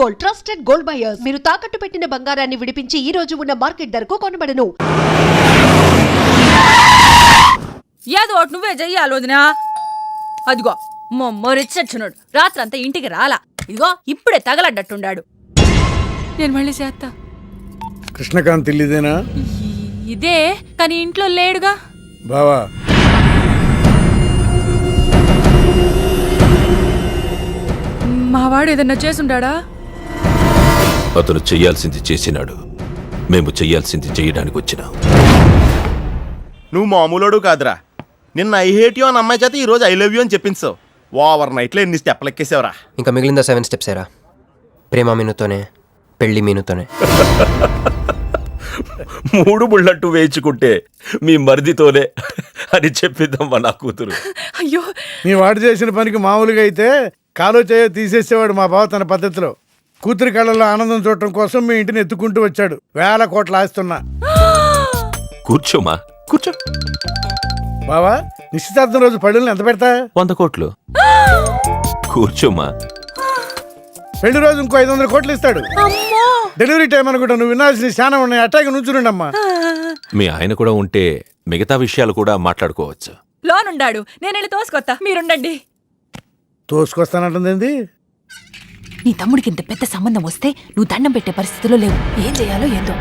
Gold, trusted gold buyers. మీరు తాకట్టు పెట్టిన బంగారాన్ని విడిపించి ఈ రోజు ఉన్న మార్కెట్ ధరకు కొనబడను. ఏదో ఒకటి నువ్వే చెయ్యాలి వదినా. అదిగో మొరిచ్చచ్చున్నాడు, రాత్రంతా ఇంటికి రాలా. ఇదిగో ఇప్పుడే తగలడ్డట్టుండాడు. నేను మళ్ళీ చేస్తా. కృష్ణకాంత్ ఇల్లుదేనా? ఇదే, కానీ ఇంట్లో లేడుగా. బావా, మావాడు ఏదన్నా చేసుంటాడా? అతను చెయ్యాల్సింది చేసినాడు, మేము చెయ్యాల్సింది చెయ్యడానికి వచ్చినా. నువ్వు మామూలుడు కాదురా. నిన్న ఐ హేట్ యూ అని అమ్మాయి చేత ఈరోజు ఐ లవ్ యూ అని చెప్పించావు. ఓవర్ నైట్లో ఎన్ని స్టెప్లు ఎక్కేసావురా. ఇంకా మిగిలిందా 7 స్టెప్స్ ఏరా. ప్రేమ మీనుతోనే, పెళ్లి మీనుతోనే. 3 బుల్లట్టు వేయించుకుంటే మీ మరిదితోనే అని చెప్పిద్దామా నా కూతురు. అయ్యో, మీ వాడు చేసిన పనికి మామూలుగా అయితే కాలో చేయ తీసేసేవాడు మా బావ తన పద్ధతిలో. కూతురి కళ్ళలో ఆనందం చూడటం కోసం మీ ఇంటిని ఎత్తుకుంటూ వచ్చాడు. 1000 కోట్లు ఆస్తున్నా. కూర్చోమా, కూర్చో. బావా, నిశ్చితార్థం రోజు పళ్ళుని ఎంత పెడతా? 100 కోట్లు. కూర్చోమా. పెళ్లి రోజు ఇంకో 500 కోట్లు ఇస్తాడు. డెలివరీ టైం అనుకుంటా. నువ్వు వినాల్సిన చాలా ఉన్నాయి. అట్టాగే నుంచుండమ్మా. మీ ఆయన కూడా ఉంటే మిగతా విషయాలు కూడా మాట్లాడుకోవచ్చు. లోనుండాడు, నేను వెళ్ళి తోసుకొత్తా, మీరుండండి. తోసుకొస్తానంటుంది. నీ తమ్ముడికి ఇంత పెద్ద సంబంధం వస్తే నువ్వు దండం పెట్టే పరిస్థితిలో లేవు. ఏం చేయాలో ఏందో.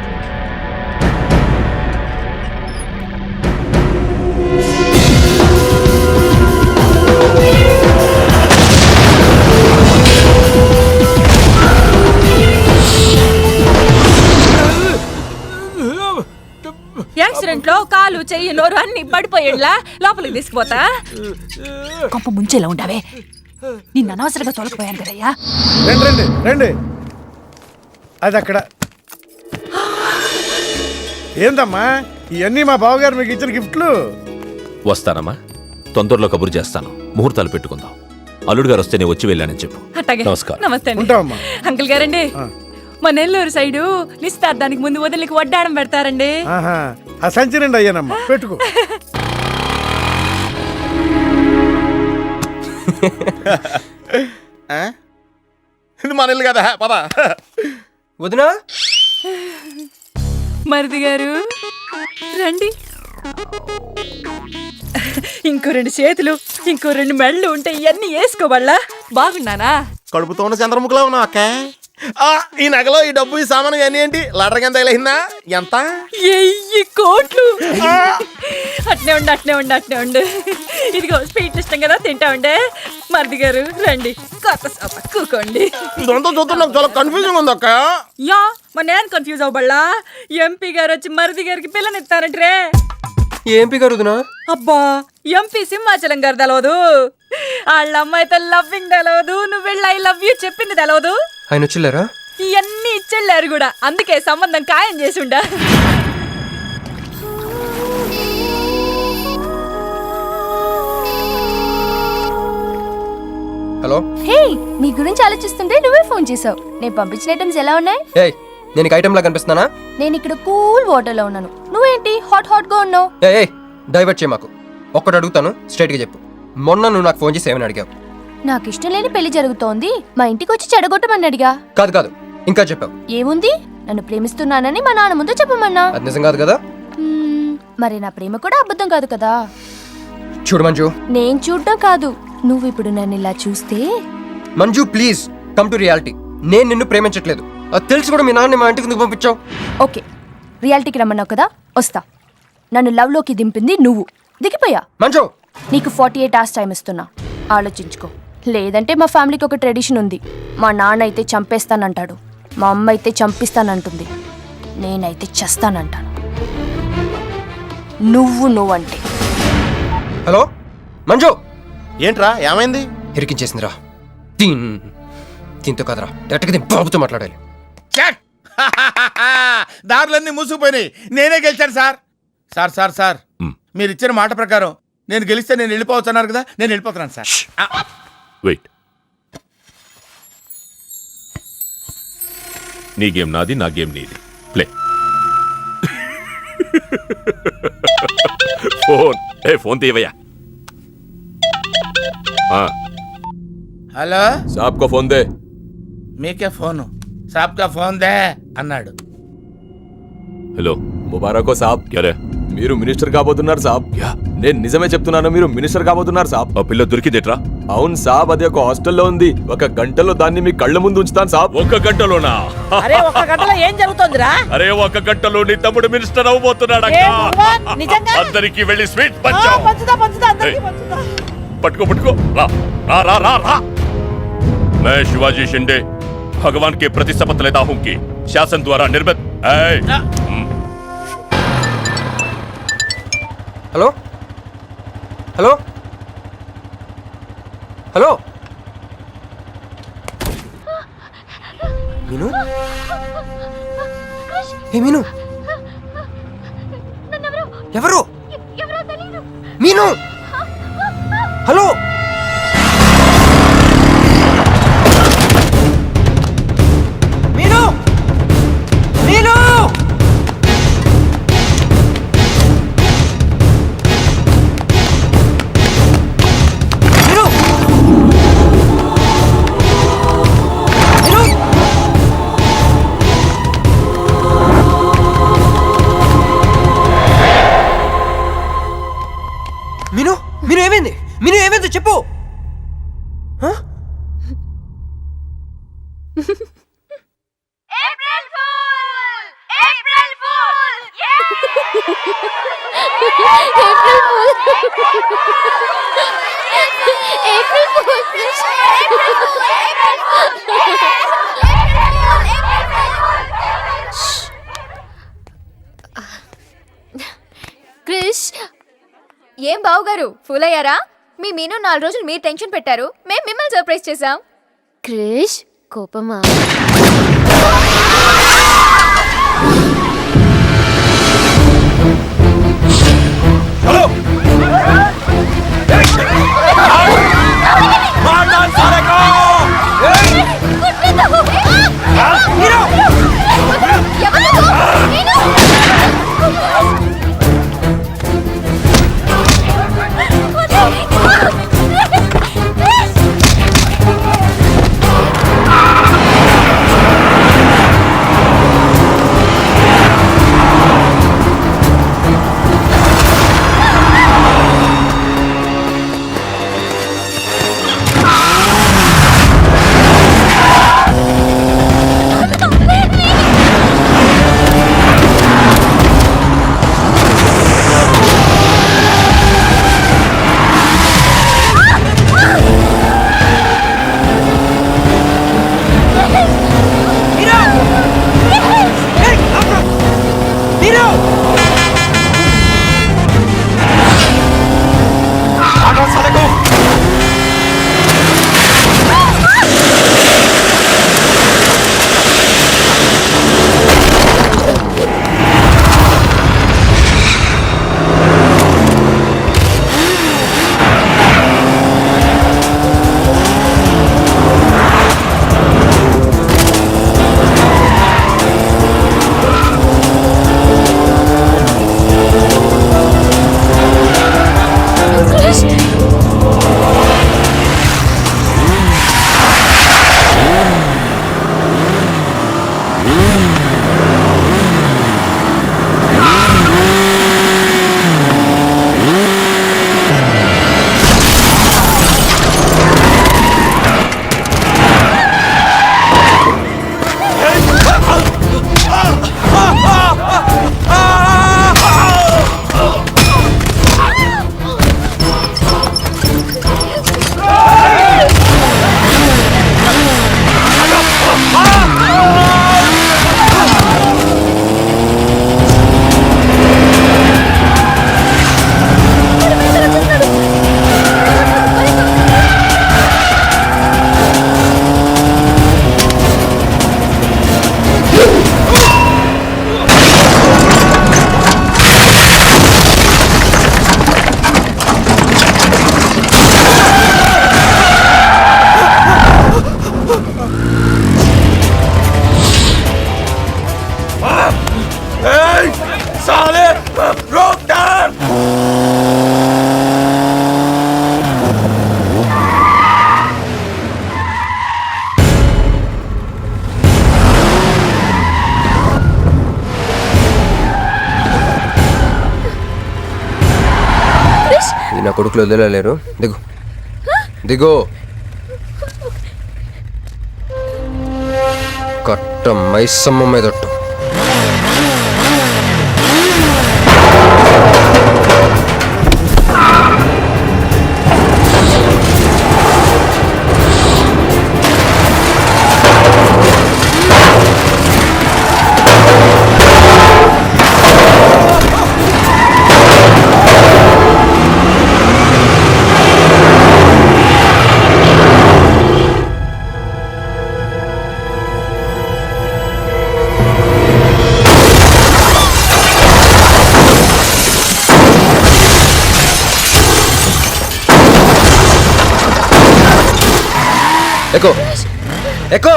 యాక్సిడెంట్ లో కాలు, చెయ్యి, నోరు అన్ని పడిపోయేలా లోపలికి తీసుకుపోతా. కొంప ముంచేలా ఉండవే. నిన్ను అనవసరంగా తొలగిపోయాను కదయ్యా. రండి రండి రండి. అది అక్కడ. ఏందమ్మా ఇవన్నీ? మా బావగారు మీకు ఇచ్చిన గిఫ్ట్లు. వస్తానమ్మా, తొందరలో కబురు చేస్తాను. ముహూర్తాలు పెట్టుకుందాం. అల్లుడు గారు వస్తే నేను వచ్చి వెళ్ళానని చెప్పు. అట్టాగే. నమస్కారం. నమస్తే ఉంటావమ్మా. అంకుల్ గారండి, మా నెల్లూరు సైడు నిశ్చితార్థానికి ముందు వదిలికి వడ్డాడం పెడతారండి. ఆ సంచి నిండి అయ్యానమ్మా, పెట్టుకో. ఇది మన ఇల్లు కదా, పద. వదినా, మరిది గారు రండి. ఇంకో 2 చేతులు, ఇంకో 2 మెళ్ళు ఉంటే ఇవన్నీ వేసుకోవాలా? బాగున్నానా? కడుపుతో ఉన్న చంద్రముఖిలో ఉన్నావు అక్క. ఈ నగలో, ఈ డబ్బు, ఈ సామాను ఇవన్నీ ఏంటి? లడర్ కింద తగిలిందా? ఎంత? 1000 కోట్లు. అట్నే ఉండు, అట్నే ఉండు, అట్నే ఉండు. ఇదిగో స్వీట్ ఇష్టం కదా, తింటా ఉండే. మరిది గారు రండి, కొత్త సోఫా కూకోండి. ఇదంతా చూస్తే నాకు చాలా కన్ఫ్యూజింగ్ ఉంది అక్క. యా, మరి నేను కన్ఫ్యూజ్ అవ్వబల్లా. ఎంపీ గారు వచ్చి మరిది గారికి పిల్లనిస్తారంట్రే. ఎంపీ గారు వదినా? అబ్బా, ఎంపీ సింహాచలం గారు తెలవదు. వాళ్ళ అమ్మాయితో లవ్వింగ్ తెలవదు. నువ్వు వెళ్ళి ఐ లవ్ యూ చెప్పింది తెలవదు. ఆయన వచ్చిల్లారా? ఇవన్నీ ఇచ్చెళ్ళారు కూడా. అందుకే సంబంధం ఖాయం చేసుండా. హలో. హే, నీ గురించి ఆలోచిస్తుంటే నువ్వే ఫోన్ చేసావు. నేను పంపించిన ఐటమ్స్ ఎలా ఉన్నాయి? ఏయ్, నేను ఐటమ్ లా కనిపిస్తున్నానా? నేను ఇక్కడ కూల్ వాటర్ లో ఉన్నాను. నువ్వేంటి హాట్ గా ఉన్నావు? ఏయ్, డైవర్ట్ చేయ మాకు. ఒక్కటి అడుగుతాను, స్ట్రైట్ గా చెప్పు. మొన్న నువ్వు నాకు ఫోన్ చేసి ఏమని అడిగావు? నాకు ఇష్టం లేని పెళ్లి జరుగుతోంది, మా ఇంటికి వచ్చి చెడగొట్టమని అడిగా. కాదు కాదు, ఇంకా చెప్పావు. ఏముంది? నన్ను ప్రేమిస్తున్నానని మా నాన్న ముందు చెప్పమన్నా. అది నిజం కాదు కదా? మరి నా ప్రేమ కూడా అబద్ధం కాదు కదా? చూడు మంజు. నేను చూడటం కాదు, నువ్వు ఇప్పుడు నన్ను ఇలా చూస్తే. Manju please come to reality. నేను నిన్ను ప్రేమించట్లేదు. అది తెలిసి కూడా మీ నాన్న మా ఇంటికి ఎందుకు పంపించావు? ఓకే, రియాలిటీకి రమ్మన్నావు కదా, వస్తా. నన్ను లవ్ లోకి దింపింది నువ్వు. దిగిపోయా. మంజు, నీకు 48 hours టైం ఇస్తున్నా, ఆలోచించుకో. లేదంటే మా ఫ్యామిలీకి ఒక ట్రెడిషన్ ఉంది. మా నాన్న అయితే చంపేస్తానంటాడు, మా అమ్మ అయితే చంపిస్తానంటుంది, నేనైతే చస్తానంటాను. నువ్వంటే. హలో మంజు. ఏంట్రా, ఏమైంది? ఇరికించేసిందిరా. దీంతో కదరా, డైరెక్ట్గా దీని బాబుతో మాట్లాడాలి. దారులన్నీ మూసుకుపోయినాయి. నేనే గెలిచాను సార్. సార్ సార్ సార్ మీరు ఇచ్చిన మాట ప్రకారం నేను గెలిస్తే నేను వెళ్ళిపోవచ్చు అన్నారు కదా, నేను వెళ్ళిపోతున్నాను సార్. వెయిట్. నీ గేమ్ నాది, నా గేమ్ నీది. ప్లే. ఫోన్ తీవయ్యా. హలో, సాబ్ కో ఫోన్ దే. మీకే ఫోను సాబ్కా ఫోన్ దే అన్నాడు. హలో ముబారకో సాబ్. క్యారే మీరు మినిస్టర్ కాబోతున్నారు సాబ్. నేను నిజమే చెప్తున్నాను, మీరు మినిస్టర్ కాబోతున్నారు సాబ్. ఆ పిల్ల దొరికిందేట్రా? అవును సాబ్, అది ఒక హాస్టల్లో ఉంది. 1 గంటలో దాన్ని మీ కళ్ళ ముందు ఉంచుతాను సాబ్. 1 గంటలోనా? అరే 1 గంటలో ఏం జరుగుతోందిరా? అరే 1 గంటలో నీ తమ్ముడు మినిస్టర్ ఏ అవబోతున్నాడు. భగవాన్, నిజంగా? అందరికి వెళ్ళి స్వీట్ ఆ, పంచావు. పంచుదా అందరికీ పంచుదా. पटको रा रा रा रा रा। मैं शिवाजी शिंदे भगवान के प्रति शपथ लेता हूं कि शासन द्वारा निर्मित హలో హలో హలో మీను, ఏ మీను, ఎవరు? మీను, హలో మీను, మీను, మీను, మీను, మీను, మీను ఏమైంది? మీను ఏమైంది చెప్పు. హ? క్రిష్, ఏం బావుగారు ఫూల్ అయ్యారా? మీ మీను 4 రోజులు మీరు టెన్షన్ పెట్టారు, మేము మిమ్మల్ని సర్ప్రైజ్ చేసాం. క్రిష్ కోపమా? నా కొడుకులు వదిలేలేరు. దిగు దిగు. కట్ట మైసమ్మ మీదట్టు. Echo echo.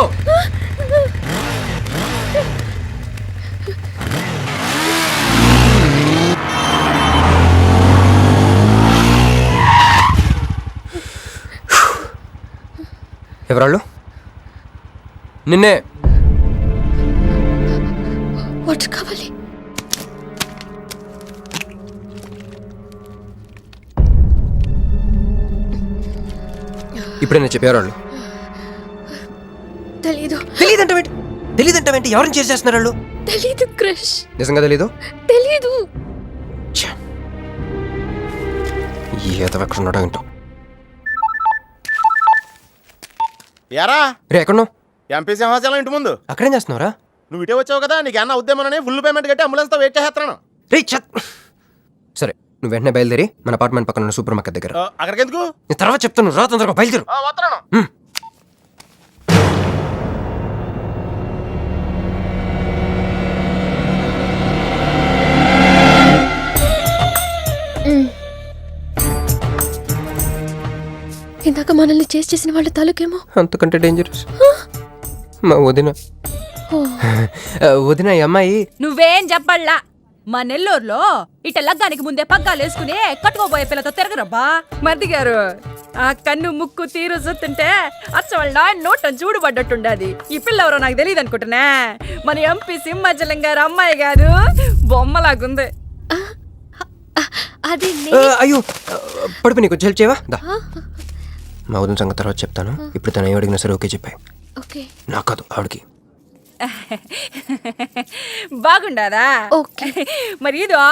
ఎవరాళ్ళు? నిన్నే. వాటర్ కావాలి. ఇప్పుడైనా చెప్పేవాళ్ళు. తెలీదు. తెలీదంటే ఎవరిని చేసేస్తున్నారు వాళ్ళు? తెలీదు క్రష్. నిజంగా తెలీదు? తెలీదు. ఏదో ఎక్కడ ఉన్నాడో ఏంటో. ఎరా రే ఎక్కడున్నావు? ఎంపీ సింహాచలం ఇంటి ముందు. అక్కడేం చేస్తున్నావురా? నువ్వు ఇటే వచ్చావు కదా, నీకు అన్న ఉద్యమని ఫుల్ పేమెంట్ కట్టి అంబులెన్స్ తో వెయిట్ చేస్తున్నాను. రే సరే, నువ్వు వెంటనే బయలుదేరి మన అపార్ట్మెంట్ పక్కన ఉన్న సూపర్ మార్కెట్ దగ్గర. అక్కడికి ఎందుకు? నేను తర్వాత చెప్తాను, రా తొందరగా బయలుదేరు. వస్తున్నాను. ఇందాక మనల్ని చేసిన వాళ్ళ తాలూకేమో అంతకంటే డేంజరస్ మా వదిన. వదిన ఈ అమ్మాయి. నువ్వేం చెప్పల్లా. మా నెల్లూరులో ఇట లగ్గానికి ముందే పగ్గాలు వేసుకుని కట్టుకోబోయే పిల్లతో తిరగరబ్బా. మరిది గారు, ఆ కన్ను ముక్కు తీరు చూస్తుంటే అచ్చ వాళ్ళ నోట చూడుబడ్డట్టుండది. ఈ పిల్ల ఎవరో నాకు తెలియదు అనుకుంటున్నా. మన ఎంపీ సింహాచలం గారు అమ్మాయి కాదు, బొమ్మలాగుంది. అది అయ్యో పడిపో, నీకు హెల్ప్ చేయవా? దా. మా వదిన సంగతి తర్వాత చెప్తాను. ఇప్పుడు తను ఏ అడిగినా సరే ఓకే చెప్పాయి. ఓకే. నాకు కాదు, ఆవిడకి. బాగుండాదా? ఓకే. మరి ఇదో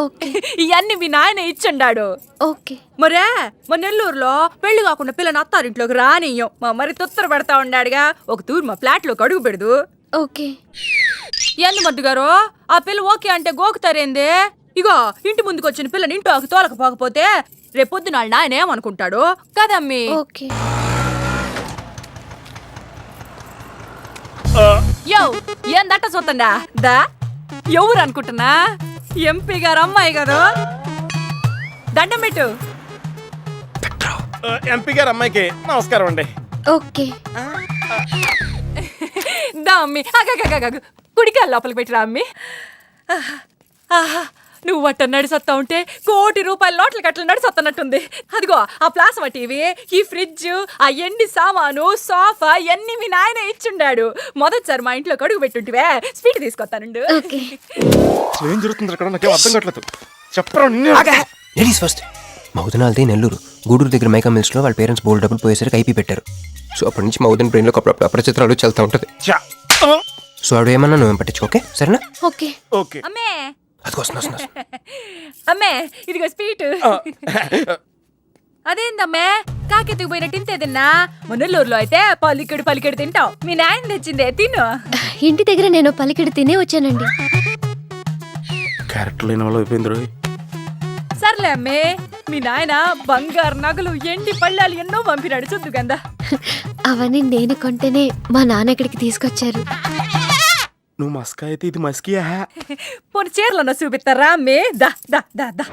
ఓకే. ఇవన్నీ మీ నాయన ఇచ్చుండాడు. ఓకే. మరే మా నెల్లూరులో పెళ్లి కాకుండా పిల్లని అత్తారింట్లోకి రానియ్యం. మా మరి తొత్తర పెడతా ఉండాడుగా. ఒక తూరు మా ఫ్లాట్ లోకి అడుగు పెడదు. ఓకే. ఎందు మద్దు గారు, ఆ పిల్ల ఓకే అంటే గోకుతారేందే? ఇగో ఇంటి ముందుకు వచ్చిన పిల్లని ఇంట్లోకి తోలకపోకపోతే రేపొద్దున వాళ్ళ నాయన ఏమనుకుంటాడు కదమ్మీ? ఓకే. యో ఏందట్ట చూతండా దా. ఎవరు అనుకుంటున్నా? ఎంపీ గారు అమ్మాయి కదా. దండం పెట్టు. ఎంపీ గారు అమ్మాయికి నమస్కారం అండి. ఓకే. దా అమ్మి. కుడికాయ లోపలికి పెట్టిరా అమ్మి. నువ్వు అట్ట నడిసొత్తా ఉంటే ₹1 కోటి నోట్ల కట్టలు నడిసొత్తనట్టుంది. అదిగో ఆ ప్లాస్మా టీవీ, ఈ ఫ్రిడ్జ్, ఆ ఎండి సామాను, సోఫా ఇవన్నీ మీ నాయన ఇచ్చుండాడు. మొదటిసారి మా ఇంట్లో అడుగు పెట్టుంటివే, స్వీట్ తీసుకొస్తానుండు. ఏం జరుగుతుంది అక్కడ? నాకేం అర్థం కావట్లేదు. చెప్పరా. Ladies first. మా వదిన వాళ్ళది నెల్లూరు. గూడూరు దగ్గర మైకా మిల్స్ లో వాళ్ళ పేరెంట్స్ బోల్డ్ డబ్బులు పోయేసరికి ఐపీ పెట్టారు. సో అప్పటి నుంచి మా వదిన బ్రెయిన్ లో అప్పుడప్పుడు అపరిచిత్రాలు చల్తా ఉంటది. సో ఆవిడ ఏమన్నా నువ్వేం పట్టించుకోకే, సరేనా? ఓకే. ఓకే. అమ్మే అదిగొస్తున్నా. అమ్మే ఇదిగో స్వీట్. అదేందమ్మే కాకెత్తుకు పోయినట్టు ఇంతే తిన్నా? మునల్లూరులో అయితే పలికెడు తింటావు. మీ నాయన తెచ్చిందే తిను. ఇంటి దగ్గర నేను పలికిడి తినే వచ్చానండి. క్యారెక్టర్ లేని వాళ్ళు అయిపోయింది. సర్లే అమ్మే, మీ నాయన బంగారు నగలు, ఎండి పళ్ళాలు ఎన్నో పంపినాడు చూద్దు గందా. అవన్నీ నేను కొంటేనే మా నాన్న ఇక్కడికి తీసుకొచ్చారు. నువ్వు మస్కా అయితే ఇది మస్కియా? పోనీ చీరలన్నా చూపిస్తారా అమ్మే? దా దా దా దా.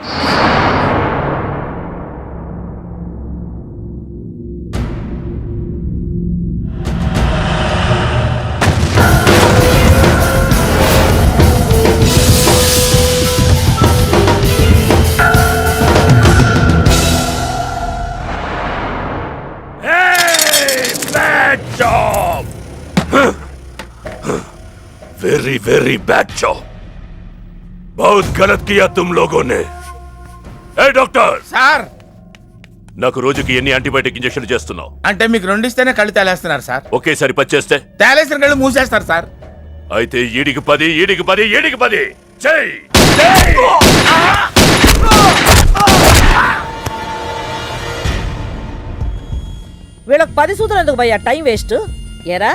Very very bad job. बहुत गलत किया तुम लोगों ने. ए डॉक्टर, సార్ నాకు రోజుకి ఎన్ని యాంటీబయాటిక్ ఇంజెక్షన్లు చేస్తున్నావు? అంటే మీకు 2 ఇస్తేనే కళ్ళు తేలేస్తున్నారు సార్. ఒకేసారి 10 చేస్తే తేలేసిన కళ్ళు మూసేస్తారు సార్. అయితే ఈడికి 10, ఈడికి 10, ఈడికి 10 చెయ్. వీళ్ళకి 10 సూత్రం ఎందుకు భయ్యా టైం వేస్ట్? ఏరా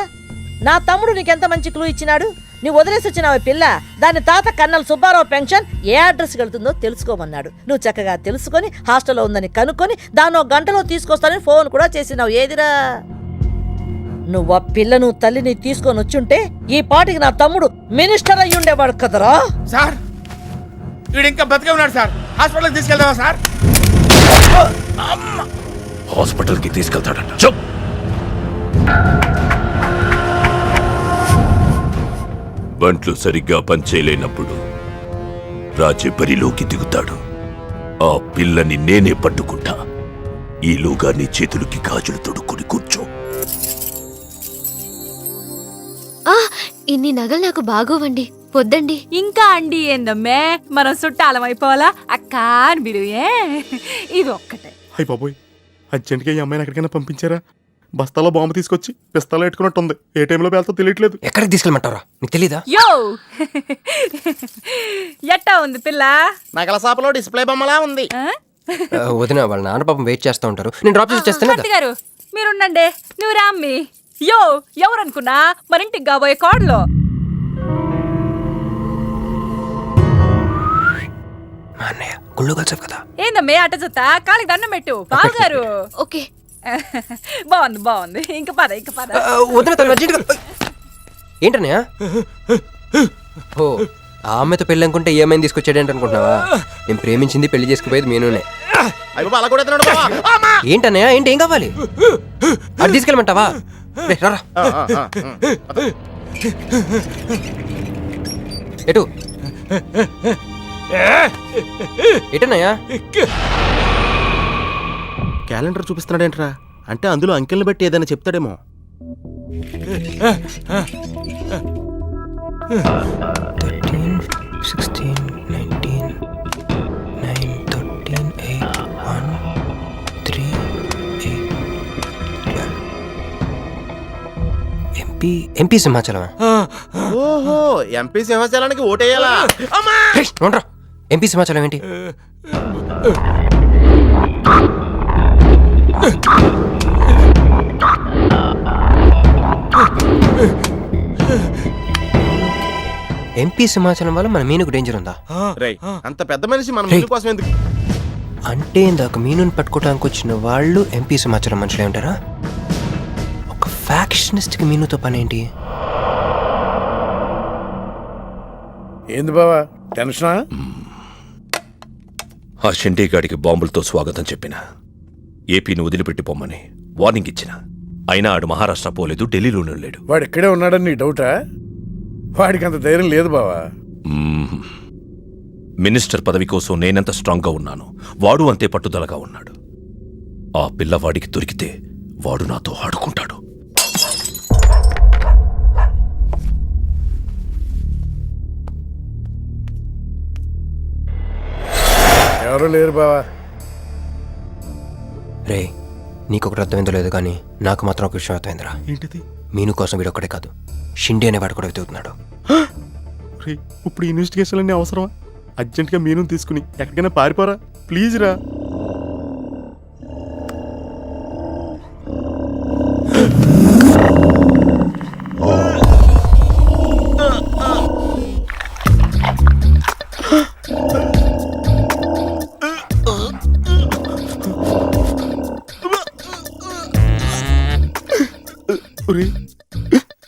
నా తమ్ముడు నీకెంత మంచి క్లూ ఇచ్చినాడు. నువ్వు వదిలేసి వచ్చినావు పిల్ల. దాని తాత కన్నల సుబ్బారావు పెన్షన్ ఏ అడ్రస్కి వెళ్తుందో తెలుసుకోమన్నాడు. నువ్వు చక్కగా తెలుసుకొని హాస్టల్లో ఉందని కనుక్కొని దాన్ని 1 గంటలో తీసుకొస్తానని ఫోన్ కూడా చేసినావు. ఏదిరా నువ్వు ఆ పిల్లను తల్లిని తీసుకొని వచ్చుంటే ఈ పాటికి నా తమ్ముడు మినిస్టర్ అయ్యి ఉండేవాడు కదరా. సార్ వీడు ఇంకా బతికే ఉన్నాడు సార్. హాస్పిటల్కి తీసుకెళ్దామా సార్? హాస్పిటల్కి తీసుకెళ్తాడంట. చెప్. బంట్లు సరిగ్గా పనిచేయలేనప్పుడు రాజే బరిలోకి దిగుతాడు. ఆ పిల్లని నేనే పట్టుకుంటా. ఈలోగా నీ చేతులకి గాజులు తొడుక్కుని కూర్చో. ఇన్ని నగలు నాకు బాగోవండి, వద్దండి. ఇంకా అండి ఏందమ్మే, మనం చుట్టాలం అయిపోవాలా? అక్క అని బిలువే. ఇది ఒక్కటే. అయ్యి బాబోయ్, అర్జెంట్గా ఈ అమ్మాయిని ఎక్కడికైనా పంపించారా? బస్తాలో బాంబు తీసుకొచ్చి పిస్తాలో పెట్టుకున్నట్టుంది. ఏ టైంలో వెళ్తా తెలియట్లేదు. ఎక్కడికి తీసుకెళ్ళమంటారా? నీకు తెలీదా? యో ఎట్టా ఉంది పిల్ల? నగల షాపులో డిస్ప్లే బొమ్మలా ఉంది. ఆ? వదిన వాళ్ళ నాన్న పాపం వెయిట్ చేస్తూ ఉంటారు. నేను డ్రాప్ చేసి చేస్తాను కత్తి గారు మీరుండండి, నువ్వు రామ్మి. యో ఎవరనుకున్నా మరింటికి కాబోయే కోడలో. మా అన్నయ్య గుళ్ళు కలిసావు కదా. ఏందమ్మే అట్ట చూస్తా? కాలికి దండం పెట్టు బాగారు. ఓకే బాగుంది బాగుంది. ఇంక పద ఇంక పద. వదిన తను అర్జెంట్గా. ఏంటన్నయ్య? ఓ ఆ అమ్మాయితో పెళ్ళి అనుకుంటే ఈ అమ్మాయిని తీసుకొచ్చాడేంటి అనుకుంటున్నావా? నేను ప్రేమించింది పెళ్లి చేసుకుపోయేది మీనునే. ఏంటన్నయ్య? ఏంటి ఏం కావాలి? అది తీసుకెళ్ళమంటావా? రే, రారా. ఎటు ఎటన్నయ్యా? క్యాలెండర్ చూపిస్తున్నాడేంట్రా? అంటే అందులో అంకెల్ని బట్టి ఏదైనా చెప్తాడేమో. 13, 16, 19, 9, 13, 8, 1, 3, 8, 12. ఎంపీ సింహాచలం. ఓహో, ఎంపీ సింహాచలానికి ఓటేయాలా? ఎంపీ సింహాచలం ఏంటి? ఎంపీ సింహాచలం వల్ల మన మీనుకు డేంజర్ ఉందా? రేయ్, అంత పెద్ద మనిషి మన మీను కోసం ఎందుకు? అంటే ఇందాక మీనుని పట్టుకోవడానికి వచ్చిన వాళ్ళు ఎంపీ సింహాచలం మనుషులే ఉంటారా? ఒక ఫ్యాక్షనిస్ట్కి మీనుతో పని ఏంటి? ఏంది బావా టెన్షనా? ఆ షెండీగాడికి బాంబులతో స్వాగతం చెప్పిన, ఏపీని వదిలిపెట్టి పొమ్మని వార్నింగ్ ఇచ్చిన. అయినా ఆడు మహారాష్ట్ర పోలేదు, ఢిల్లీలోనే లేడు. వాడు ఇక్కడే ఉన్నాడని నీ డౌటా? వాడికి అంత ధైర్యం లేదు బావా. మినిస్టర్ పదవి కోసం నేనెంత స్ట్రాంగ్గా ఉన్నాను, వాడు అంతే పట్టుదలగా ఉన్నాడు. ఆ పిల్లవాడికి దొరికితే వాడు నాతో ఆడుకుంటాడు. ఎవరూ లేరు బావా. రే, నీకొకటి అర్థమైందో లేదు కానీ నాకు మాత్రం ఒక విషయం అర్థమైందిరా. ఏంటిది? మీను కోసం వీడొక్కడే కాదు, షిండి అనేవాడు కూడా వెతుకుతున్నాడు. రే, ఇప్పుడు ఇన్వెస్టిగేషన్ అన్నీ అవసరమా? అర్జెంట్గా మీను తీసుకుని ఎక్కడికైనా పారిపోరా ప్లీజ్ రా.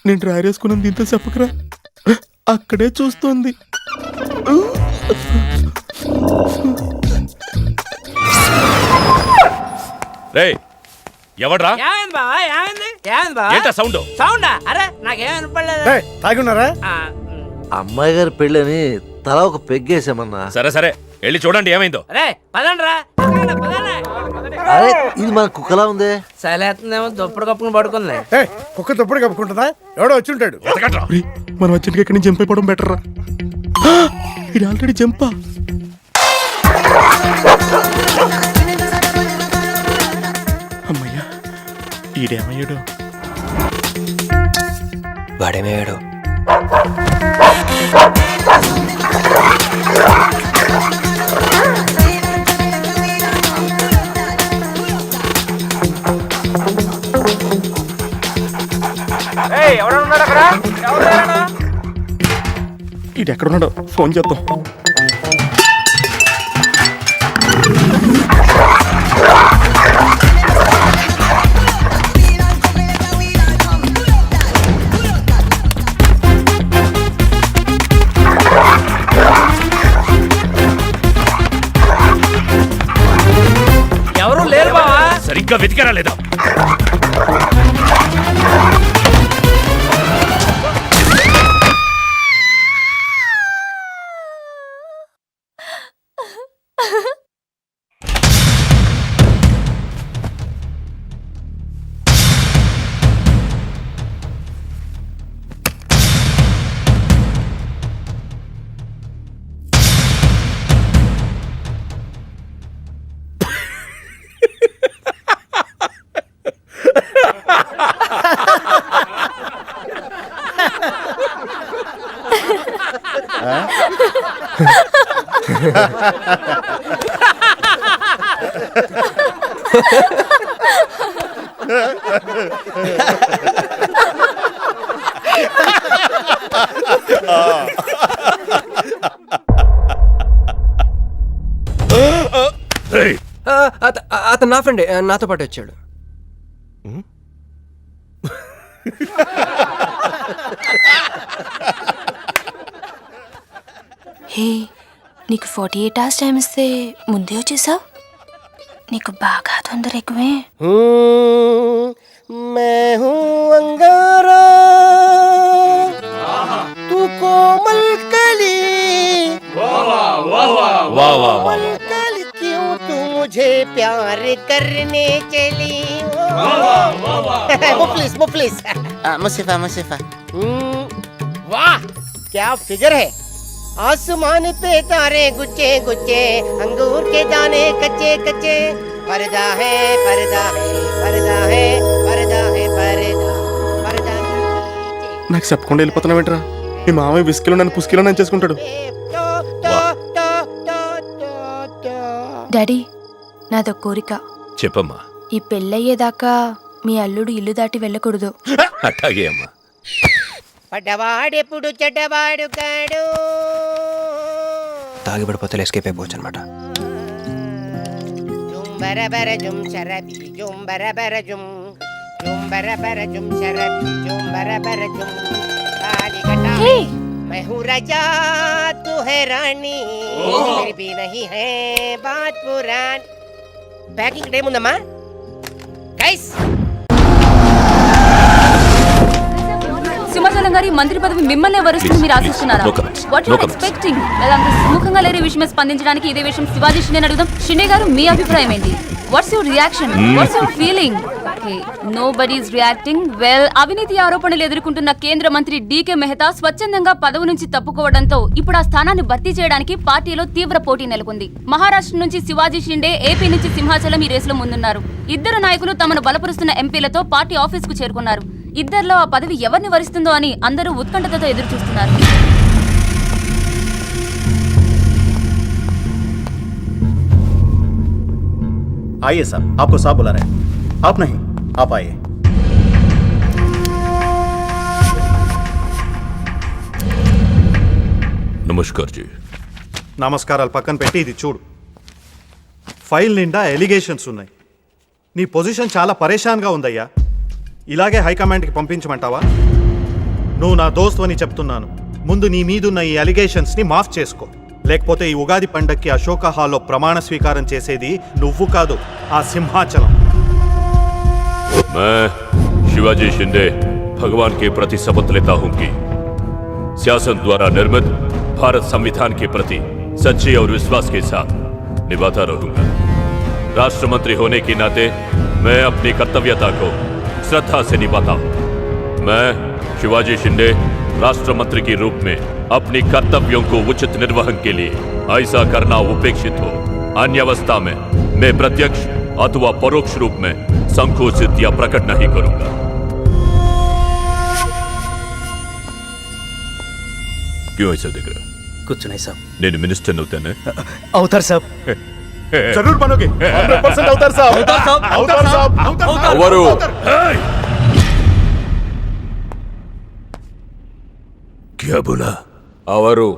నేను డ్రైర్ వేసుకున్నాను, దీంతో చెప్పకరా. అక్కడే చూస్తోంది. రే ఎవడ్రా? సౌండ్ సౌండా? అరే నాకేం వినపడలేదు. ఏయ్, తాగి ఉన్నారా? అమ్మాయి గారి పెళ్ళని తల ఒక పెగ్గేసామన్నా. సరే సరే వెళ్ళి చూడండి ఏమైందో. రే పదండ్రా. అరే ఇది మన కుక్కలా ఉంది. సైలేతుందేమో దుప్పుడు కప్పుకుని పడుకుంది. ఏయ్, కుక్క తప్పుడు కప్పుకుంటుందా? ఎవడో వచ్చి ఉంటాడు. మనం అర్జెంట్గా ఇక్కడి నుంచి జంప్ అయిపోవడం బెటర్ రా. ఇది ఆల్రెడీ జంపా. ఈడేమయ్యాడు? వాడేమయ్యాడు? ఈడెక్కడున్నాడు? ఫోన్ చేద్దాం. ఎవరు లేరు బావా. సరిగ్గా వెతికారా లేదా? అతను నా ఫ్రెండే, నాతో పాటు వచ్చాడు. హే, నీకు 48 hours టైం ఇస్తే ముందే వచ్చేసావు. నీకు బాగా తొందర ఎక్కువే. मैं हूँ अंगारा तू कोमल कली कोमल कली क्यों तू मुझे प्यार करने चली मुफलिस मुसीफा वाह क्या फिगर है. आसमान पे तारे गुच्चे गुच्चे अंगूर के दाने कच्चे कच्चे पर्दा है पर्दा है पर्दा है पर्दा है पर्दा पर्दा నాకు చెప్పకుండా వెళ్ళిపోతున్నావు ఏంట్రా? మీ మామయ్య విస్కిలో నన్ను పుస్కిలో నన్ను చేసుకుంటాడు. డాడీ, నాదో కోరిక. చెప్పమ్మా. ఈ పెళ్ళయ్యేదాకా మీ అల్లుడు ఇల్లు దాటి వెళ్ళకూడదు. అట్టాగే అమ్మా. పడ్డవాడెప్పుడు చెడ్డవాడు కాడు. తాగి పడిపోతే ఎస్కేప్ అయిపోవచ్చు అనమాట. జుంబరబర జుం శరబి జుంబరబర జుం జుంబరబర జుం శరబి జుంబరబర జుం కాలికట मैं हूँ राजा तू है रानी फिर भी नहीं है बात पुरानी. ప్యాకింగ్ టైం ఉందమ్మా గైస్. సింహాచలం గారి మంత్రి పదవి మిమ్మల్ని వరుస్తుంది మీరు ఆశిస్తున్నారా? What you expecting? అంత సుముఖంగా లేని విషయమే స్పందించడానికి ఇదే విషయం శివాజీ షిండే అడుగుదాం. షిండే గారు, మీ అభిప్రాయం ఏంటి? What's your reaction? What's your feeling? Okay, nobody is reacting. Well, అవినీతి ఆరోపణలు ఎదుర్కొంటున్న కేంద్ర మంత్రి డీకే మెహతా స్వచ్ఛందంగా పదవి నుంచి తప్పుకోవడంతో ఇప్పుడు ఆ స్థానాన్ని భర్తీ చేయడానికి పార్టీలో తీవ్ర పోటీ నెలకొంది. మహారాష్ట్ర నుంచి శివాజీ షిండే, ఏపీ నుంచి సింహాచలం ఈ రేసులో ముందున్నారు. ఇద్దరు నాయకులు తమను బలపరుస్తున్న ఎంపీలతో పార్టీ ఆఫీస్ కు చేరుకున్నారు. ఇద్దరిలో ఆ పదవి ఎవరిని వరిస్తుందో అని అందరూ ఉత్కంఠతతో ఎదురు చూస్తున్నారు. आइए साहब, आपको साहब बुला रहे हैं. आप नहीं, आप आइए. నమస్కార్ జీ. నమస్కారాలు పక్కన పెట్టి ఇది చూడు. ఫైల్ నిండా ఎలిగేషన్స్ ఉన్నాయి. నీ పొజిషన్ చాలా పరేషాన్గా ఉందయ్యా. ఇలాగే హైకమాండ్కి పంపించమంటావా? నువ్వు నా దోస్తు అని చెప్తున్నాను. ముందు నీ మీదున్న ఈ అలిగేషన్స్ని మాఫ్ చేసుకో. లేకపోతే ఈ ఉగాది పండక్కి అశోక హాల్లో ప్రమాణ స్వీకారం చేసేది నువ్వు కాదు, ఆ సింహాచలం. मैं शिवाजी शिंदे भगवान के प्रति शपथ लेता हूं कि शासन द्वारा निर्मित भारत संविधान के प्रति सच्चे और विश्वास के साथ निभाता रहूंगा. राष्ट्र मंत्री होने के नाते मैं अपनी कर्तव्यता को श्रद्धा से निभाता हूं. मैं शिवाजी शिंदे राष्ट्र मंत्री के रूप में अपनी कर्तव्यों को उचित निर्वहन के लिए ऐसा करना उपेक्षित हो. अन्य अवस्था में मैं प्रत्यक्ष अथवा परोक्ष रूप में संकोचित या प्रकट नहीं करूंगा। क्यों ऐसा देख रहा? कुछ नहीं साहब। నేను మినిస్టర్ అవుతానే? అవుతారు సాబ్। जरूर बनोगे 100% అవుతారు సాబ్। అవుతారు సాబ్। ఎవరు? क्या बोला? అవరు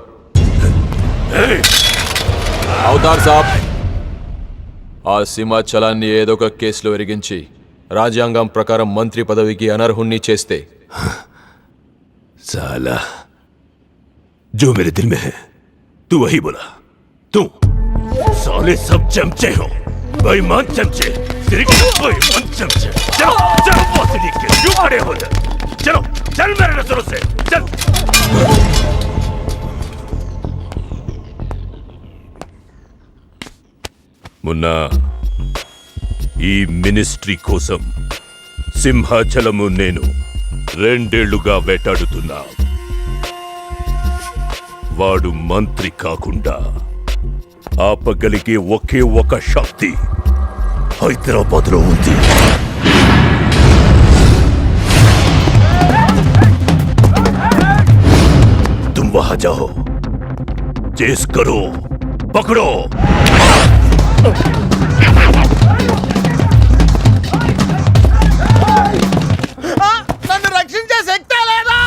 అవుతారు సాబ్। ఆ సింహాచలాన్ని ఏదో ఒక కేసులో ఎరిగించి రాజ్యాంగం ప్రకారం మంత్రి పదవికి అనర్హుణ్ణి చేస్తే साला जो मेरे दिल में है तू वही बोला। तू साले सब चमचे हो, बेईमान चमचे, सिर्फ बेईमान चमचे। चलो चलो पहुंचने के क्यों खड़े हो जाए? चलो चल मेरे नजरों से चल। मुन्ना ఈ మినిస్ట్రీ కోసం సింహాచలము నేను 2 ఏళ్లుగా వేటాడుతున్నా। వాడు మంత్రి కాకుండా ఆపగలిగే ఒకే ఒక శక్తి హైదరాబాద్లో ఉంది। तुम वहां जाओ, चेस करो, पकड़ो। నన్ను రక్షించే శక్తి లేదా?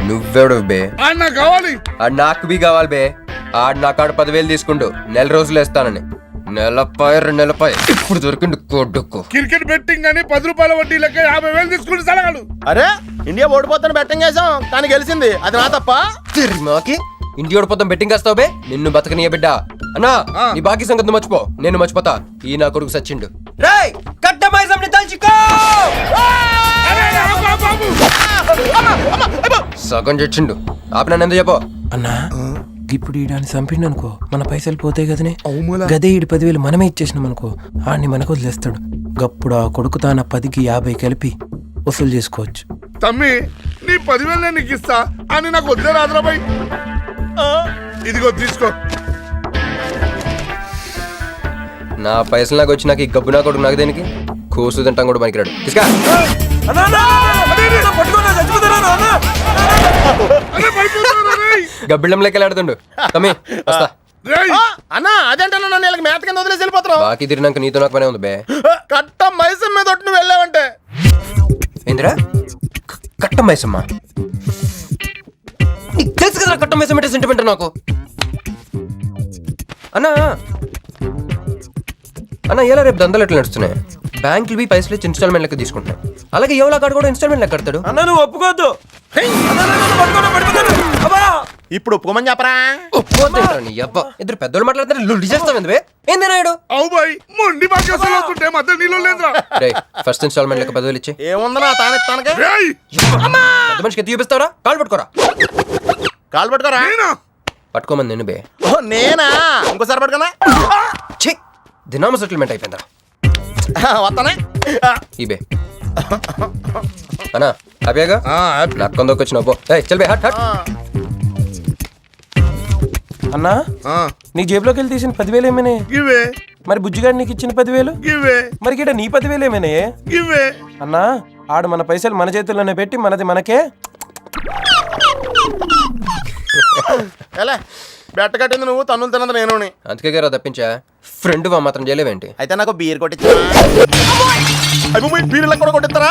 నువ్వెవడు బే? నాకు కావాలి. ఆడు నాకు బి కావాలి బే. ఆడు నా కాడ 10,000 తీసుకుంటూ 4 రోజులు వేస్తానని. నెలపై 2 నెలపై ఇప్పుడు దొరికింది కొడుకు. క్రికెట్ బెట్టింగ్ అని 10 రూపాయల వడ్డీ లెక్క 50,000 తీసుకుంటే సలగాలు. అరే ఇండియా ఓడిపోతాను బెట్టింగ్ వేసాం కానీ గెలిచింది, అది నా తప్ప? మాకి ఇంటి ఓడిపోతాం బెట్టింగ్ వేస్తావు బే? నిన్ను బతకనియ బిడ్డ. అన్నా నీ బాకీ సంగతి మర్చిపో, నేను మర్చిపోతా. ఈ నా కొడుకు సచ్చిండు. రేయ్ కట్టమైజంని తల్చుకో. సగం చచ్చిండు. ఆపి నన్ను ఎందుకు చెప్పు అన్నా. ఇప్పుడు ఈడాన్ని చంపిండు అనుకో మన పైసలు పోతాయి కదనే. గదే ఈడు 10,000 మనమే ఇచ్చేసినాం అనుకో ఆడిని మనకు వదిలేస్తాడు. గప్పుడు ఆ కొడుకు తాన 10కి 50 కలిపి వసూలు చేసుకోవచ్చు. తమ్మి నీ 10,000 నేను నీకు ఇస్తా అని నాకు వద్దే రాదురాబాయ్. ఇదిగో తీసుకో. నా పైసలు నాకు వచ్చి నాకు ఈ గబ్బు నా కొడుకు నాకు దేనికి? కూసు తింటాం కూడా పనికిరాడు. తీసుకా గబ్బిళ్ళం లెక్క ఆడుతుండు. కమ్మి వస్తా. అన్నా అదేంటన్నా నన్ను వీళ్ళకి మేత కింద వదిలేసి వెళ్ళిపోతున్నావు? బాకీ తిరిగినాక నీతో నాకు పనే ఉంది బే. కట్ట మైసం మీద ఒట్టు నువ్వు వెళ్ళావంటే. ఏందిరా కట్ట మైసమ్మా? నీకు తెలుసు కదా కట్ట మైసం అంటే సెంటిమెంట్ నాకు. అన్నా అన్న ఎలా రేపు దందాలు ఎట్లా నడుస్తున్నాయి? బ్యాంకులు పైసలు ఇచ్చి ఇన్స్టాల్మెంట్ లెక్క తీసుకుంటున్నాయి. అలాగే ఎవలా కాడు కూడా ఇన్స్టాల్మెంట్ లెక్క కడతాడు. అన్నా నువ్వు ఒప్పుకోవద్దు. ఇప్పుడు ఒప్పుకోమని చెప్పరా? ఒప్పుకోద్దు. ఇద్దరు పెద్దోళ్ళు మాట్లాడుతున్నారు. లొల్లి చేస్తావు ఎందువే? ఏంది నాయుడు? ఫస్ట్ ఇన్స్టాల్మెంట్ లెక్క 10,000 ఇచ్చి ఏముందనా తానెత్తానక పెద్ద మనిషికి ఎత్తి చూపిస్తావరా? కాళ్ళు పట్టుకోరా. కాలు పట్టుకోరా? పట్టుకోమని నేను బే. నేనా? ఇంకోసారి పట్టుకున్నా ఛీ దినామ సెటిల్మెంట్ అయిపోయిందా? వస్తానే ఈ బే అన్నా హ్యాపీగా నాకు కొందరికి వచ్చినావు పో. చల్ బే హట్ హట్. అన్నా నీ జేబులోకి వెళ్ళి తీసిన 10,000 ఏమైనా? ఇవే. మరి బుజ్జిగాడు నీకు ఇచ్చిన 10,000? ఇవే. మరి గిడ నీ 10,000 ఏమైనా? ఇవే. అన్నా ఆడు మన పైసలు మన చేతుల్లోనే పెట్టి మనది మనకే. బెట్ట కట్టింది నువ్వు, తన్నులు తిన్నది నేను. అందుకే గారా తప్పించా. ఫ్రెండ్ మాత్రం చేయలేవేంటి? అయితే నాకు బీర్ కొట్టించా. అవి బీరులా కూడా కొట్టిస్తారా?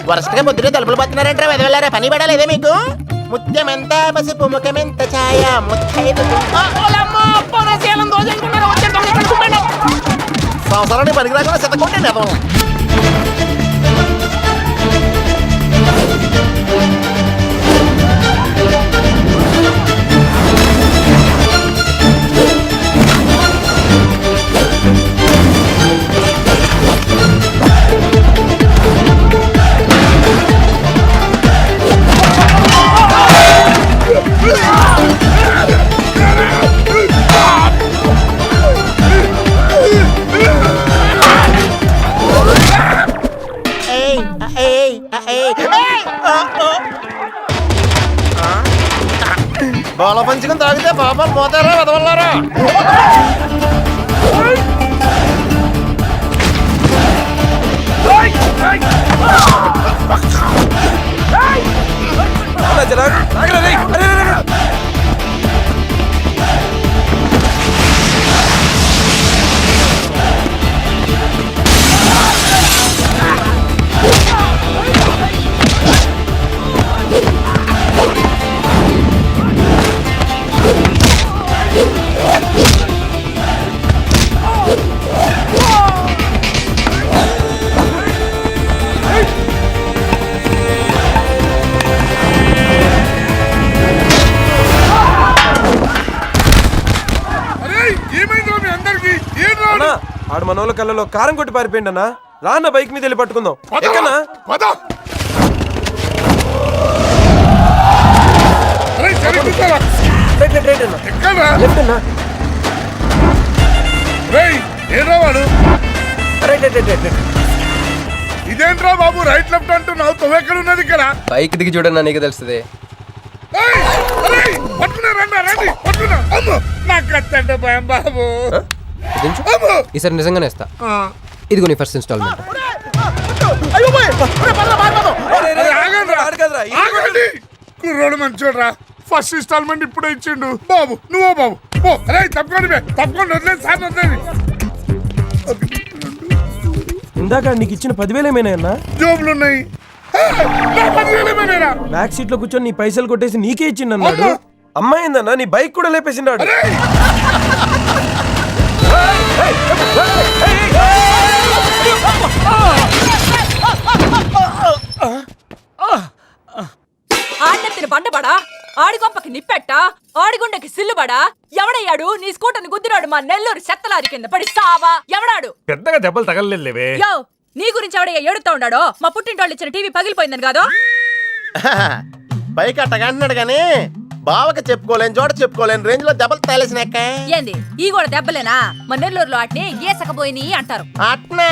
వరుసగా ముద్దులో తలుపులు పడుతున్నారంటే వెళ్ళారా? పని పడలేదే మీకు? ముత్యమెంత పసుపు ముఖమెంత ఛాయ ముత్తైదు సంవత్సరాన్ని పనికి రాకుండా చెత్తకొండి అదం. బాల పంచుకుని తాగితే పాపాలు పోతారా వదవల్లారా? ఆడు మనోళ్ళ కళ్ళలో కారం కొట్టి పారిపోయింది అన్న. రాన్న బైక్ మీద వెళ్ళి పట్టుకుందాం. ఎక్కనా ఇదేంట్రా బాబు రైట్ లెఫ్ట్ అంటున్నావు? తొవ్వెక్కడ ఉన్నది ఇక్కడ? బైక్ దిగి చూడన్నా నీకు తెలుస్తుంది. బాబు ఈసారి నిజంగానే ఇస్తా. ఇదిగో నీ ఫస్ట్ ఇన్స్టాల్మెంట్. కుర్రోడు మంచోడ్రా. ఫస్ట్ ఇన్స్టాల్మెంట్ ఇప్పుడే ఇచ్చిండు. బాబు నువ్వో బాబు తప్పకుండా వదిలేదు సార్ వదిలేదు. ఇందాక నీకు ఇచ్చిన 10,000 ఏమైనా? జోబులు ఉన్నాయి. బ్యాక్ సీట్ లో కూర్చొని నీ పైసలు కొట్టేసి నీకే ఇచ్చిండు అన్నాడు. అమ్మాయిందన్నా నీ బైక్ కూడా లేపేసిండాడు. ఆడెత్తిన బండబడా, ఆడి కొంపకి నిప్పెట్ట, ఆడిగుండకి సిల్లుబడా. ఎవడయ్యాడు నీ స్కూటర్ని గుద్దినాడు? మా నెల్లూరు చెత్తలారి కింద పడి సావా. ఎవడాడు? పెద్దగా దెబ్బలు తగలలేవే. యో నీ గురించి ఎవడయ్యా ఏడుతా ఉన్నాడో? మా పుట్టింటోళ్ళు ఇచ్చిన టీవీ పగిలిపోయిందని కాదు. బైక్ అట్టగంటున్నాడు కానీ బావకి చెప్పుకోలేని చోట చెప్పుకోలేని రేంజ్ లో దెబ్బలు తగిలేసినాక. ఏంది ఈ కూడా దెబ్బలేనా? మా నెల్లూరులో అట్నే ఏసకపోయిని అంటారు. అట్నా?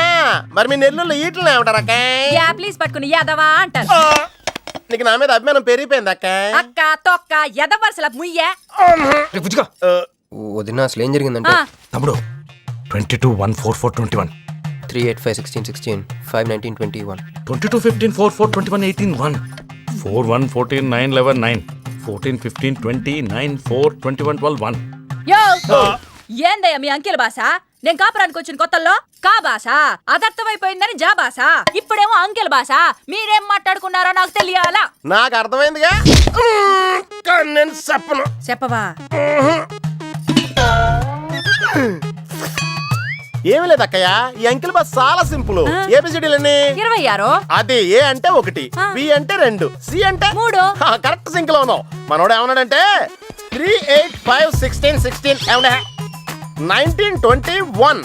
మరి మీ నెల్లూరులో ఈటలు ఏమంటారక్క? యా ప్లీజ్ పట్టుకుని యాదవా అంటారు. నీకు నా మీద అభిమానం పెరిగిపోయింది అక్క. అక్క తొక్క ఎదవరసల ముయ్యే. వదిన అసలు ఏం జరిగిందంటే తమ్ముడు 22-1-4-4-21 385-16-16 5-19-21 22-15-4-4-21-18-1 4-1-14-9-11-9 14-15-20-9-4-21-12-1. యో ఏందయ్యా మీ అంకెల భాష? నేను కాపురానికి వచ్చిన కొత్తల్లో కా భాష అదర్థమైపోయిందని జా భాష. ఇప్పుడేమో అంకెల భాష. మీరేం మాట్లాడుకున్నారో నాకు తెలియాలా? నాకు అర్థమైందిగా. నేను చెప్పను. చెప్పవా? ఏమి లేదు అక్కయ్య, ఈ అంకిల్ బస్ చాలా సింపుల్. ఏబిసిడీలన్నీ 26. అది ఏ అంటే 1, బి అంటే 2, సి అంటే 3. కరెక్ట్ సింక్ లో ఉన్నావు. మనోడు ఏమన్నాడంటే 3-8-5-16-16 ఏమన్నా 19-21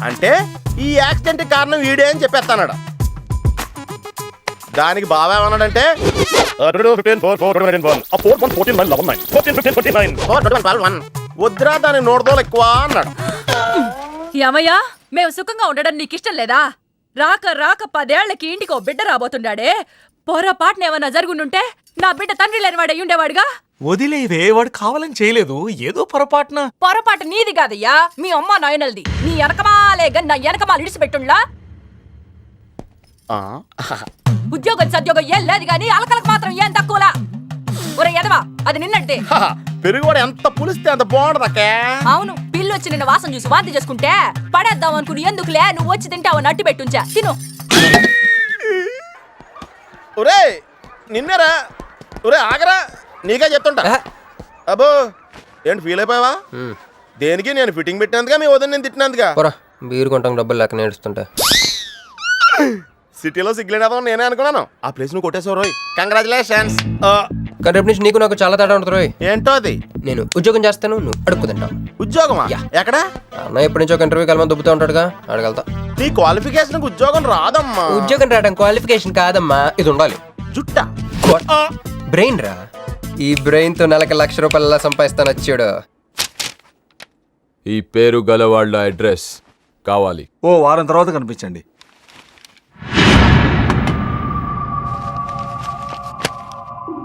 అంటే ఈ యాక్సిడెంట్ కారణం వీడే అని చెప్పేస్తాడు. దానికి బాగా ఏమన్నాడంటే 4-1-14-9-11-9 వద్దురా దాని నోడదోలు ఎక్కువ అన్నాడు. యమయ్యా మేము సుఖంగా ఉండడం నీకు ఇష్టం లేదా? రాక రాక 10 ఏళ్లకి ఇంటికో బిడ్డ రాబోతుండాడే. పొరపాటున ఏమన్నా జరుగుండుంటే నా బిడ్డ తండ్రి లేనివాడు అయి ఉండేవాడుగా. వదిలేవే, వాడు కావాలని చేయలేదు, ఏదో పొరపాటున. పొరపాటు నీది కాదయ్యా, మీ అమ్మ నాయనల్ది. నీ వెనకమాలే గన్ నా వెనకమాల ఇడిచిపెట్టుండ్లా. ఉద్యోగం సద్యోగం ఏం లేదు గాని అలకలకు మాత్రం ఏం తక్కువలా. ఒరే ఎదవా, అది నిన్నట్టే. పెరుగు కూడా ఎంత పులిస్తే అంత బాగుండదక్కే. అవును, పిల్లు వచ్చి నిన్న వాసన చూసి వాంతి చేసుకుంటే పడేద్దాం అనుకుని ఎందుకులే నువ్వు వచ్చి తింటావు నట్టి పెట్టుంచా. తిను. ఒరే నిన్నేరా, ఒరే ఆగరా, నీకే చెప్తుంటా. అబ్బో ఏంటి ఫీల్ అయిపోయావా? దేనికి? నేను ఫిట్టింగ్ పెట్టినందుగా, మీ వదిన నేను తిట్టినందుగా. పోరా, బీరు కొంటాం డబ్బులు లేక నేడుస్తుంటా. సిటీలో సిగ్గులేదా నేనే అనుకున్నాను. ఆ ప్లేస్ నువ్వు కొట్టేసావు రోయ్, కంగ్రాచులేషన్స్. కానీ రేపు నుంచి నీకు నాకు చాలా తేడా ఉంటుంది రోయ్. ఏంటో అది? నేను ఉద్యోగం చేస్తాను, నువ్వు అడుక్కు తింటావు. ఉద్యోగమా? ఎక్కడ? అన్న ఎప్పటి నుంచో ఒక ఇంటర్వ్యూకి వెళ్ళమని దుబ్బుతూ ఉంటాడుగా, అడగలుగుతా. నీ క్వాలిఫికేషన్ ఉద్యోగం రాదమ్మా. ఉద్యోగం రావడం క్వాలిఫికేషన్ కాదమ్మా, ఇది ఉండాలి. జుట్టా బ్రెయిన్ రా. ఈ బ్రెయిన్ తో నెలకి ₹1,00,000 సంపాదిస్తాను వచ్చాడు. ఈ పేరు గల వాళ్ళ అడ్రస్ కావాలి. ఓ వారం తర్వాత కనిపించండి.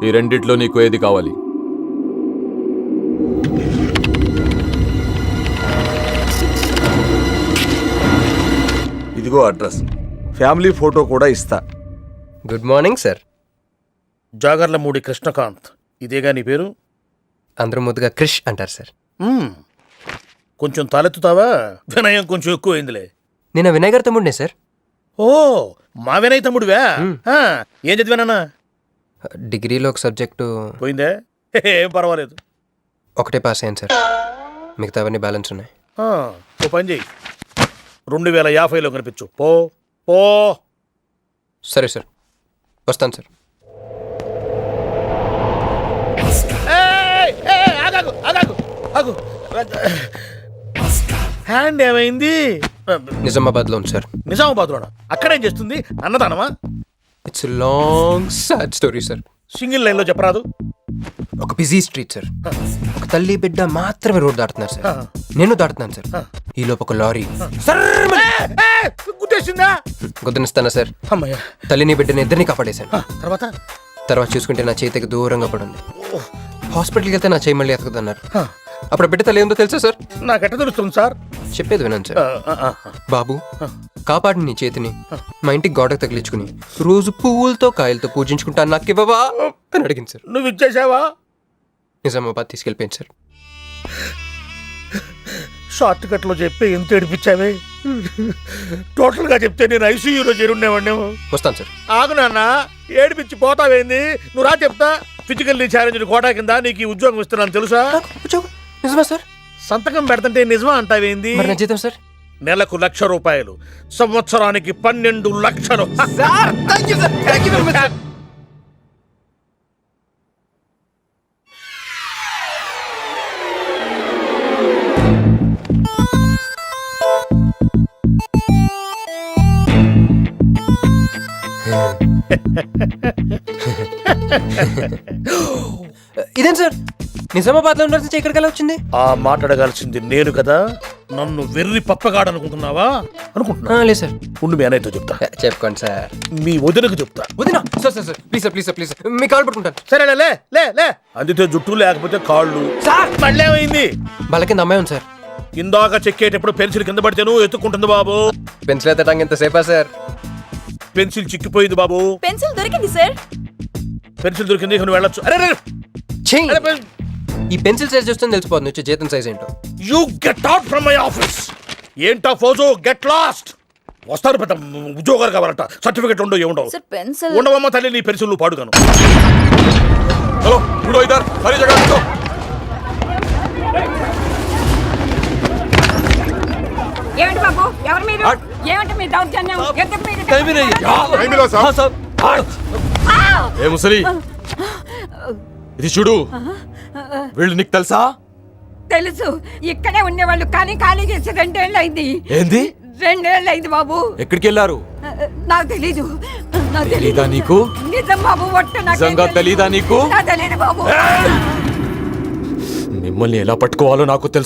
ఈ రెండిట్లో నీకు ఏది కావాలి? ఇదిగో అడ్రస్, ఫ్యామిలీ ఫోటో కూడా ఇస్తా. Good morning sir. Jagarlamudi Krishnakanth, ఇదేగా నీ పేరు? అందరూ ముద్దుగా క్రిష్ అంటారు సార్. కొంచెం తలెత్తుతావా? వినయం కొంచెం ఎక్కువైందిలే. నేను వినయ్ గారి తమ్ముడినే సార్. ఓ మా వినయ్ తమ్ముడివా? ఏం చదివానన్నా? డిగ్రీలో ఒక సబ్జెక్టు పోయిందే. ఏం పర్వాలేదు. ఒకటే పాస్ అయ్యాను సార్, మిగతావన్నీ బ్యాలెన్స్ ఉన్నాయి. ఓ పని చెయ్యి, 2050లో కనిపించు. పో పో. సరే సార్, వస్తాను సార్. హ్యాండ్ ఏమైంది? నిజామాబాద్లో ఉంది సార్. నిజామాబాద్లోనా? అక్కడేం చేస్తుంది? అన్నదానమా? It's long sad story sir. Single లైన్లో చెప్పరాదు? ఒక బిజీ స్ట్రీట్ సార్, ఒక తల్లి బిడ్డ మాత్రమే రోడ్ దాటుతున్నారు సార్. నేను దాటుతున్నాను సార్. ఈ లోపు ఒక లారీ గుద్దేసిందా? గుద్దనిస్తానా సార్? అమ్మయ్య. తల్లిని బిడ్డని ఇద్దరిని కాపాడేశాను. తర్వాత చూసుకుంటే నా చేతికి దూరంగా పడింది. హాస్పిటల్కి వెళ్తే నా చేయి మళ్ళీ ఎతకదన్నారు. అప్పుడు బిడ్డ తల్లి ఏందో తెలుసా సార్? నాకెట్ట తెలుస్తుంది సార్? చెప్పేది వినండి సార్. బాబు, కాపాడి నీ చేతిని మా ఇంటికి గోడకు తగిలించుకుని రోజు పువ్వులతో కాయలతో పూజించుకుంటాను, నాకు ఇవ్వవా అని అడిగింది సార్. నువ్వు ఇచ్చేసావా? నిజామాబాద్ తీసుకెళ్ళిపోయింది సార్. షార్ట్ కట్ లో చెప్పి ఎంత ఏడిపించావే. టోటల్ గా చెప్తే నేను ఐసీయూలో చేరుండేవాడినేమో. వస్తాను సార్. ఆగు నాన్న, ఏడిపించి పోతావేంది? నువ్వు రా చెప్తా. ఫిజికల్లీ ఛాలెంజ్ కోటా కింద నీకు ఈ ఉద్యోగం ఇస్తున్నాను తెలుసా? నిజమా సార్? సంతకం పెడతంటే నిజమా అంటావేంది? మరి నా జీతం సార్? నెలకు ₹1,00,000, సంవత్సరానికి 12 లక్షలు. ఇదేం సార్, నిజామాబాద్ లో ఉండాల్సి ఇక్కడికి ఎలా వచ్చింది? ఆ మాట్లాడగాల్సింది నేను కదా. నన్ను వెర్రి పప్పగాడనుకుంటున్నావా? అనుకుంటున్నా. లేదు సార్. ఉండు, మీ అన్నయ్యతో చెప్తా. చెప్పుకోండి సార్. మీ వదినకు చెప్తా. వదినా? Sir sir sir, please sir, please sir, please మీ కాళ్ళు పట్టుకుంటాను. సరే లే లే లే. అందితే జుట్టు లేకపోతే కాళ్ళు. సార్ మళ్ళీ ఏమైంది? వాళ్ళ కింద అమ్మాయి ఉంది సార్. ఇందాక చెక్కేటప్పుడు పెన్సిల్ కింద పడితే నువ్వు ఎత్తుకుంటుంది బాబు. పెన్సిల్ ఎత్తడానికి ఎంతసేపా సార్? పెన్సిల్ చిక్కిపోయింది బాబు. పెన్సిల్ దొరికింది సార్. పెన్సిల్ దొరికింది, నువ్వు వెళ్ళొచ్చు. అరే ఈ పెన్సిల్ సైజ్ చూస్తుంది తెలిసిపోతుంది వచ్చే జీతం సైజ్ ఏంటో. You get out from my office. ఏంటా ఫోజు? Get lost. వస్తారు పెద్ద ఉద్యోగాలు కావాలంట. సర్టిఫికెట్ ఉండవు, ఏముండవు. పెన్సిల్ ఉండవమ్మ తల్లి, నీ పెన్సిల్ నువ్వు పాడుగాను. హలో, ఇప్పుడు ఇద్దరు సరి జగ. ఏమిటి బాబు, ఎవరు మీరు? ఏమిటి మీ దౌర్జన్యం? ఎందుకు మీరు ఏ ముసలి, ఇది చూడు. వీళ్ళు నీకు తెలుసా? తెలుసు, ఇక్కడే ఉండేవాళ్ళు కానీ ఖాళీ చేసి 2 ఏళ్ళు అయింది. ఏంది? 2 ఏళ్ళు అయింది బాబు. ఎక్కడికి వెళ్ళారు? నాకు తెలీదు. తెలీదా నీకు? నిజం బాబు, ఒట్టు. నిజంగా తెలీదా నీకు? తెలియదు బాబు. మిమ్మల్ని ఎలా పట్టుకోవాలో నాకు తెలుసు.